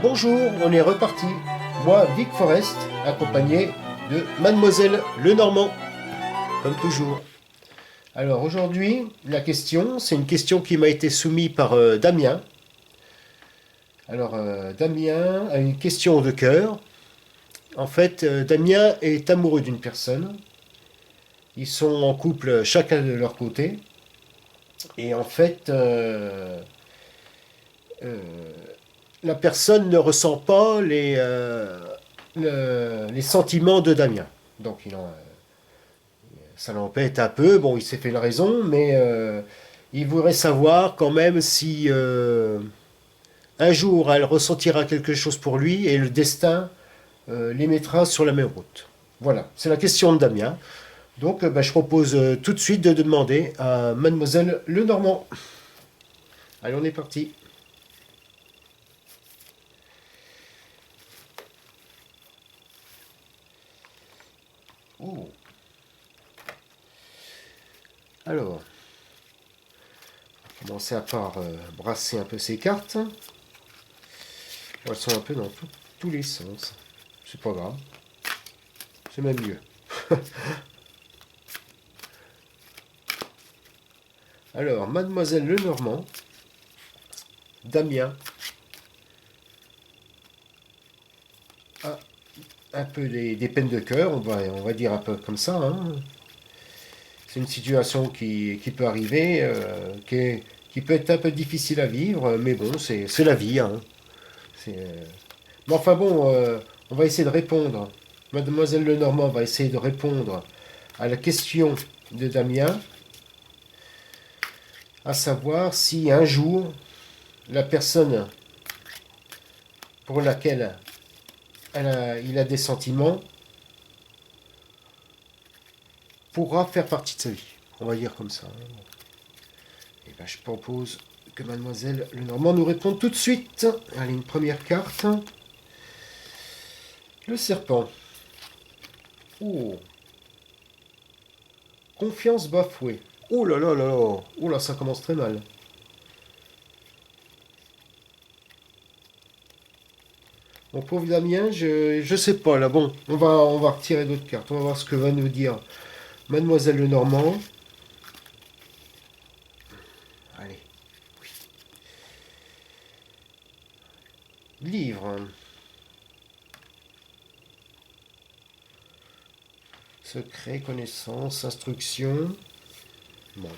bonjour, on est reparti. Moi, Vic Forest, accompagné de Mademoiselle Lenormand, comme toujours. Alors aujourd'hui, la question, c'est une question qui m'a été soumise par Damien. Alors Damien a une question de cœur. En fait, Damien est amoureux d'une personne. Ils sont en couple chacun de leur côté. Et en fait, euh, la personne ne ressent pas les sentiments de Damien. Donc ça l'embête un peu. Bon, il s'est fait une raison, mais il voudrait savoir quand même si un jour elle ressentira quelque chose pour lui et le destin les mettra sur la même route. Voilà, c'est la question de Damien. Donc je propose tout de suite de demander à Mademoiselle Lenormand. Allez, on est parti. Oh. Alors, on va commencer à part brasser un peu ces cartes. Elles sont un peu dans tous les sens. C'est pas grave. C'est même mieux. Alors, Mademoiselle Lenormand, Damien a un peu des peines de cœur, on va dire un peu comme ça. Hein. C'est une situation qui peut arriver, qui peut être un peu difficile à vivre, mais bon, c'est la vie. Hein. Mais enfin bon, on va essayer de répondre. Mademoiselle Lenormand va essayer de répondre à la question de Damien, à savoir si un jour la personne pour laquelle il a des sentiments pourra faire partie de sa vie. On va dire comme ça. Et ben, je propose que Mademoiselle Lenormand nous réponde tout de suite. Allez, une première carte. Le serpent. Oh. Confiance bafouée. Oh là là là là. Oh là, ça commence très mal. Mon pauvre Damien, je sais pas là. Bon, on va retirer d'autres cartes. On va voir ce que va nous dire Mademoiselle Lenormand. Allez. Livre. Secret, connaissance, instruction. Bon.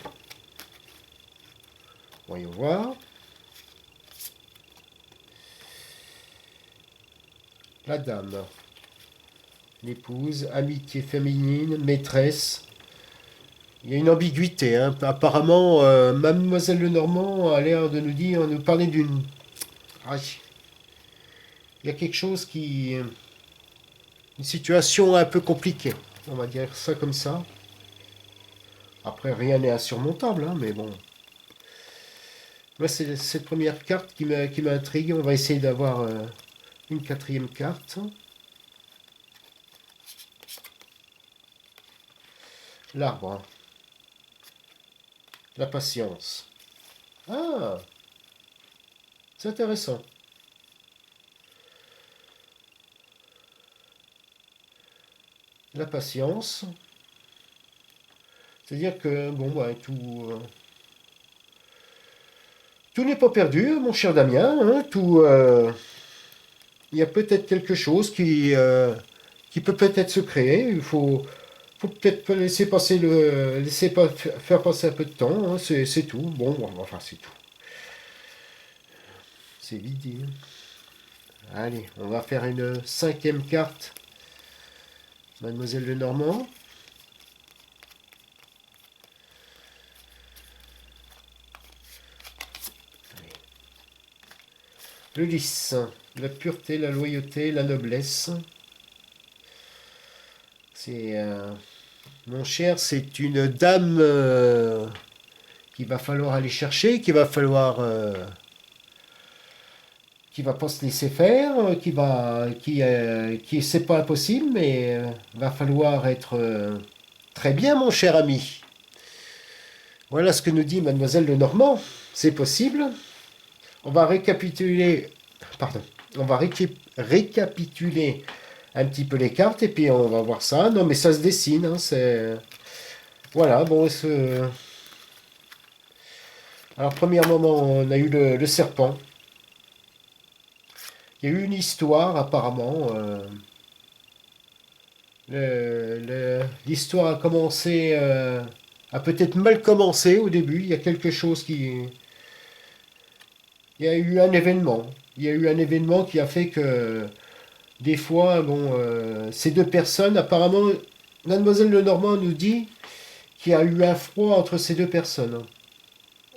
Voyons voir. La dame. L'épouse, amitié féminine, maîtresse. Il y a une ambiguïté. Hein. Apparemment, Mademoiselle Lenormand a l'air de nous parler d'une... Ah, il y a quelque chose qui... Une situation un peu compliquée. On va dire ça comme ça. Après, rien n'est insurmontable, hein, mais bon. Moi, c'est cette première carte qui m'intrigue. On va essayer d'avoir une quatrième carte. L'arbre. La patience. Ah, c'est intéressant. La patience. C'est-à-dire que, bon, bah, tout n'est pas perdu, mon cher Damien. Hein, il y a peut-être quelque chose qui peut peut-être se créer. Faut peut-être faire passer un peu de temps. Hein, c'est tout. Bon, enfin, c'est tout. C'est vite dit. Allez, on va faire une cinquième carte. Mademoiselle Lenormand. Le lys, la pureté, la loyauté, la noblesse. C'est mon cher, c'est une dame qu'il va falloir aller chercher, qui va pas se laisser faire, qui c'est pas impossible, mais va falloir être très bien, mon cher ami. Voilà ce que nous dit Mademoiselle Lenormand. C'est possible. On va récapituler. Pardon. On va récapituler un petit peu les cartes et puis on va voir ça. Non, mais ça se dessine. Hein, c'est... Voilà, bon. Alors, premier moment, on a eu le serpent. Il y a eu une histoire, apparemment. L'histoire a commencé, a peut-être mal commencé au début. Il y a quelque chose qui. Il y a eu un événement. Il y a eu un événement qui a fait que des fois, bon, ces deux personnes, apparemment, Mademoiselle Lenormand nous dit qu'il y a eu un froid entre ces deux personnes.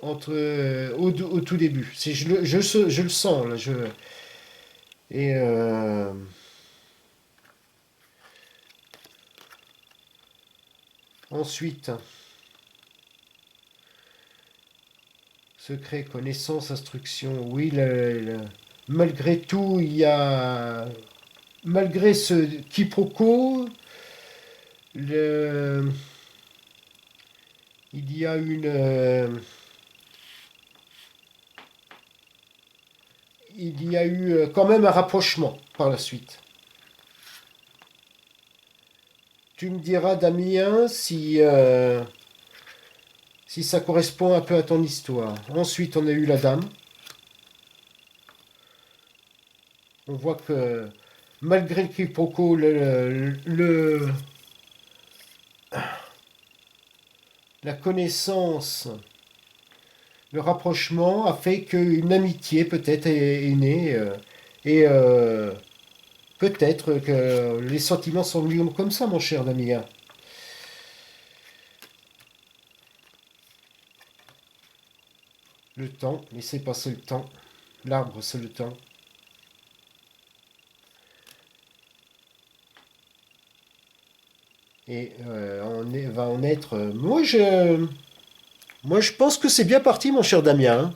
Entre, au tout début. Je le sens, là. Et ensuite, secret, connaissance, instruction. Oui, malgré tout, il y a. Malgré ce quiproquo, le, il y a il y a eu quand même un rapprochement par la suite. Tu me diras, Damien, si ça correspond un peu à ton histoire. Ensuite, on a eu la dame. On voit que malgré le quiproquo, la connaissance, le rapprochement a fait qu'une amitié peut-être est née. Et peut-être que les sentiments sont venus comme ça, mon cher Damien. Le temps, laissez passer le temps. L'arbre, c'est le temps. Et va en être. Moi, je pense que c'est bien parti, mon cher Damien. Hein.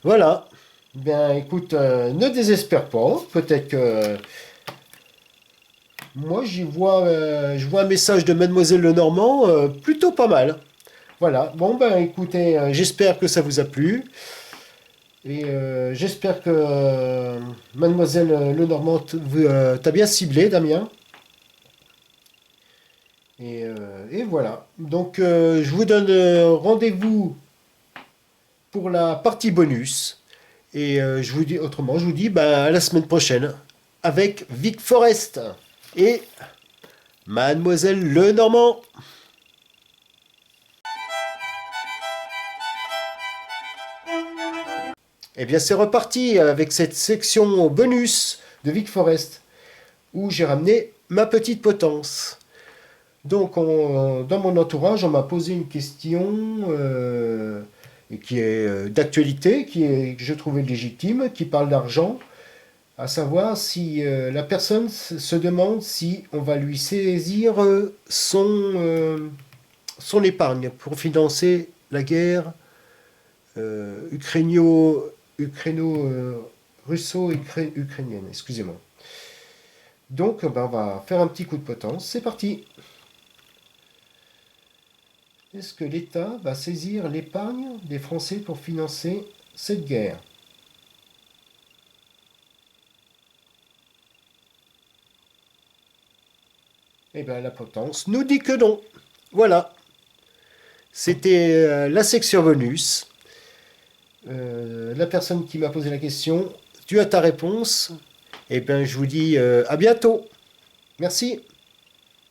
Voilà. Bien, écoute, ne désespère pas. Peut-être que moi, je vois un message de Mademoiselle Lenormand plutôt pas mal. Voilà. Bon, ben, écoutez, j'espère que ça vous a plu. Et j'espère que Mademoiselle Lenormand t'a bien ciblé, Damien. Et voilà. Donc, je vous donne rendez-vous pour la partie bonus. Et je vous dis autrement, je vous dis bah, à la semaine prochaine avec Vic Forest et Mademoiselle Lenormand. Et bien, c'est reparti avec cette section bonus de Vic Forest où j'ai ramené ma petite potence. Donc, dans mon entourage, on m'a posé une question qui est d'actualité, que je trouvais légitime, qui parle d'argent, à savoir si la personne se demande si on va lui saisir son épargne pour financer la guerre russo-ukrainienne. Excusez-moi. Donc, ben, on va faire un petit coup de potence. C'est parti. Est-ce que l'État va saisir l'épargne des Français pour financer cette guerre? Eh bien, la potence nous dit que non. Voilà. C'était la section bonus. La personne qui m'a posé la question, tu as ta réponse. Eh bien, je vous dis à bientôt. Merci.